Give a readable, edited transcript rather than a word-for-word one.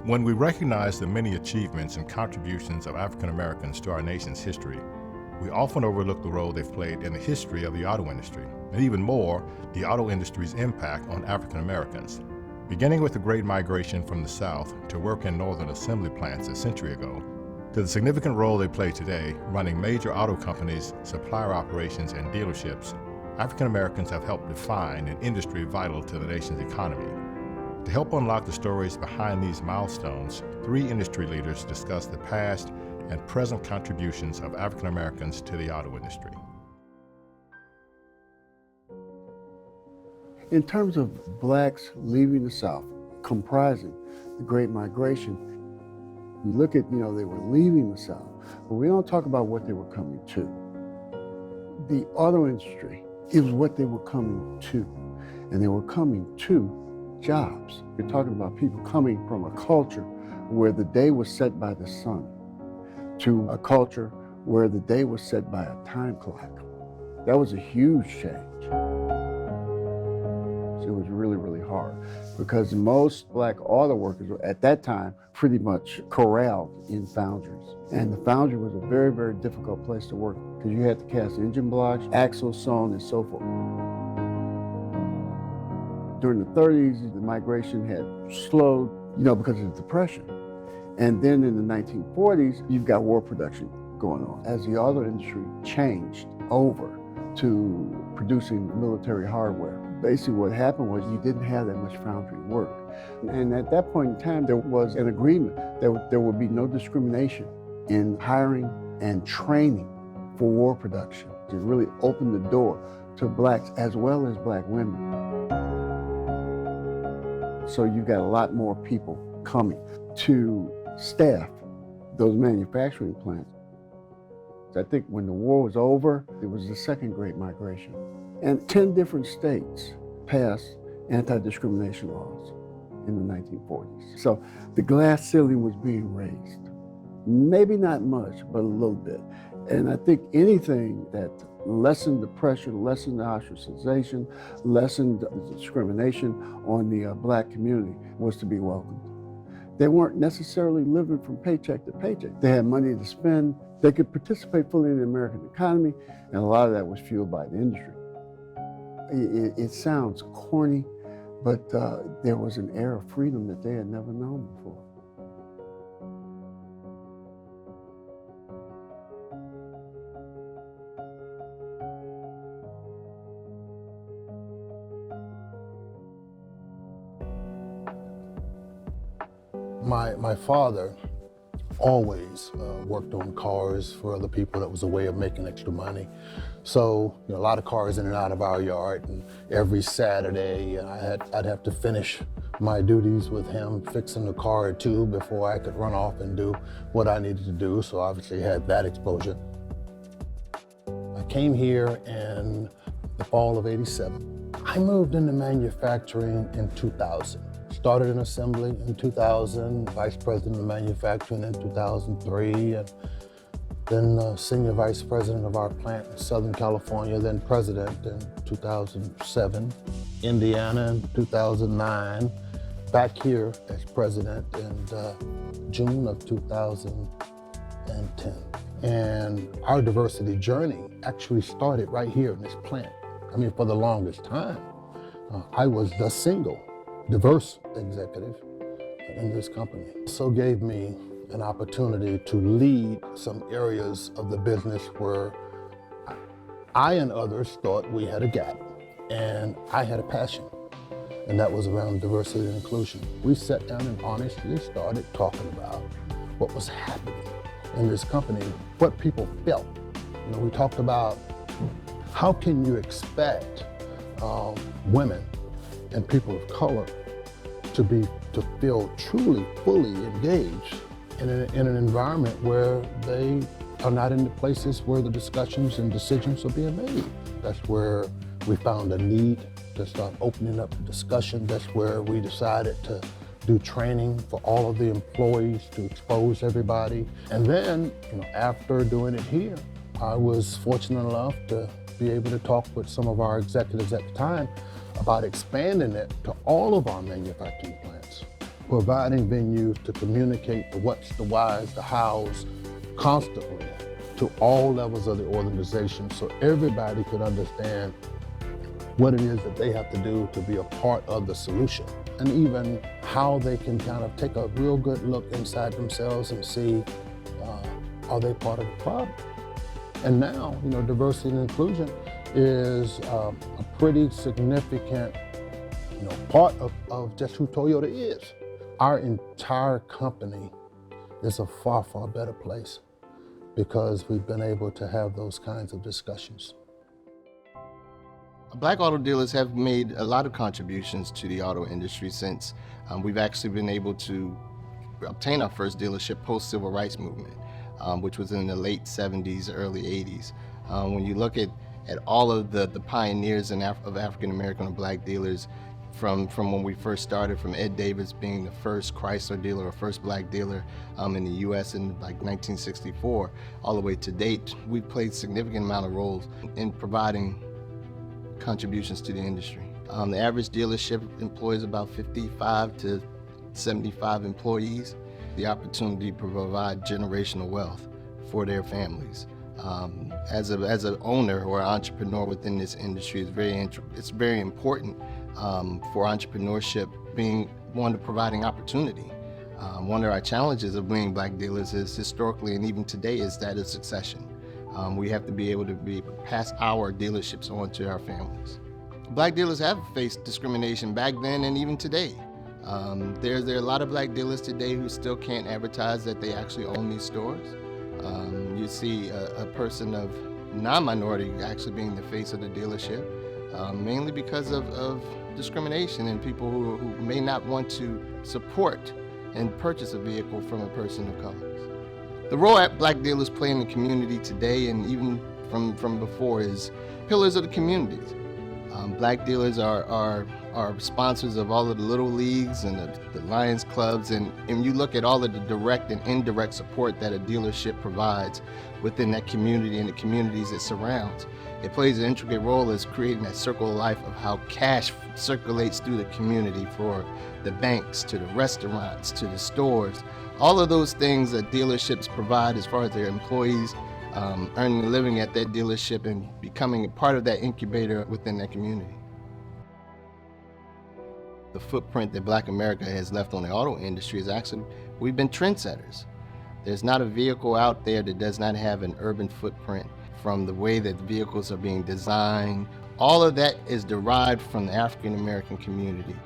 When we recognize the many achievements and contributions of African Americans to our nation's history, we often overlook the role they've played in the history of the auto industry, and even more, the auto industry's impact on African Americans. Beginning with the Great Migration from the South to work in northern assembly plants a century ago, to the significant role they play today running major auto companies, supplier operations, and dealerships, African Americans have helped define an industry vital to the nation's economy. To help unlock the stories behind these milestones, 3 industry leaders discuss the past and present contributions of African Americans to the auto industry. In terms of blacks leaving the South, comprising the Great Migration, we look at, they were leaving the South, but we don't talk about what they were coming to. The auto industry is what they were coming to, and they were coming to jobs. You're talking about people coming from a culture where the day was set by the sun to a culture where the day was set by a time clock. That was a huge change. It was really, really hard because most black auto workers were at that time pretty much corralled in foundries. And the foundry was a very, very difficult place to work because you had to cast engine blocks, axles, so on and so forth. During the 30s, the migration had slowed, because of the Depression. And then in the 1940s, you've got war production going on. As the auto industry changed over to producing military hardware, basically what happened was you didn't have that much foundry work. And at that point in time, there was an agreement that there would be no discrimination in hiring and training for war production. It really opened the door to blacks as well as black women. So you've got a lot more people coming to staff those manufacturing plants. I think when the war was over, it was the second Great Migration. And 10 different states passed anti-discrimination laws in the 1940s. So the glass ceiling was being raised. Maybe not much, but a little bit. And I think anything that lessened the pressure, lessened the ostracization, lessened the discrimination on the black community was to be welcomed. They weren't necessarily living from paycheck to paycheck. They had money to spend. They could participate fully in the American economy, and a lot of that was fueled by the industry. It sounds corny, but there was an air of freedom that they had never known before. My father always worked on cars for other people. That was a way of making extra money. So a lot of cars in and out of our yard, and every Saturday I'd have to finish my duties with him fixing the car or two before I could run off and do what I needed to do. So obviously I had that exposure. I came here in the fall of '87. I moved into manufacturing in 2000. Started in assembly in 2000, vice president of manufacturing in 2003, and then senior vice president of our plant in Southern California, then president in 2007, Indiana in 2009, back here as president in June of 2010. And our diversity journey actually started right here in this plant. For the longest time, I was the single diverse executive in this company. So gave me an opportunity to lead some areas of the business where I and others thought we had a gap, and I had a passion, and that was around diversity and inclusion. We sat down and honestly started talking about what was happening in this company, what people felt. We talked about how can you expect women and people of color to feel truly, fully engaged in an environment where they are not in the places where the discussions and decisions are being made. That's where we found a need to start opening up the discussion. That's where we decided to do training for all of the employees to expose everybody. And then, after doing it here, I was fortunate enough to be able to talk with some of our executives at the time about expanding it to all of our manufacturing plants. providing venues to communicate the what's, the whys, the hows constantly to all levels of the organization so everybody could understand what it is that they have to do to be a part of the solution, and even how they can kind of take a real good look inside themselves and see, are they part of the problem? And now, diversity and inclusion is a pretty significant, part of just who Toyota is. Our entire company is a far, far better place because we've been able to have those kinds of discussions. Black auto dealers have made a lot of contributions to the auto industry since we've actually been able to obtain our first dealership post-civil rights movement, which was in the late 70s, early 80s. When you look at all of the pioneers of African American and Black dealers, from when we first started, from Ed Davis being the first Chrysler dealer or first Black dealer in the U.S. in like 1964, all the way to date, we've played significant amount of roles in providing contributions to the industry. The average dealership employs about 55 to 75 employees. The opportunity to provide generational wealth for their families. As an owner or entrepreneur within this industry, it's very important for entrepreneurship being one of providing opportunity. One of our challenges of being Black dealers is historically and even today is that of succession. We have to be able to pass our dealerships on to our families. Black dealers have faced discrimination back then and even today. There are a lot of Black dealers today who still can't advertise that they actually own these stores. You see a person of non-minority actually being the face of the dealership, mainly because of discrimination and people who may not want to support and purchase a vehicle from a person of color. The role that Black dealers play in the community today and even from before is pillars of the communities. Black dealers are sponsors of all of the little leagues and the Lions clubs, and you look at all of the direct and indirect support that a dealership provides within that community and the communities it surrounds. It plays an intricate role as creating that circle of life of how cash circulates through the community, for the banks, to the restaurants, to the stores. All of those things that dealerships provide as far as their employees earning a living at that dealership and becoming a part of that incubator within that community. The footprint that Black America has left on the auto industry is actually, we've been trendsetters. There's not a vehicle out there that does not have an urban footprint, from the way that the vehicles are being designed. All of that is derived from the African American community.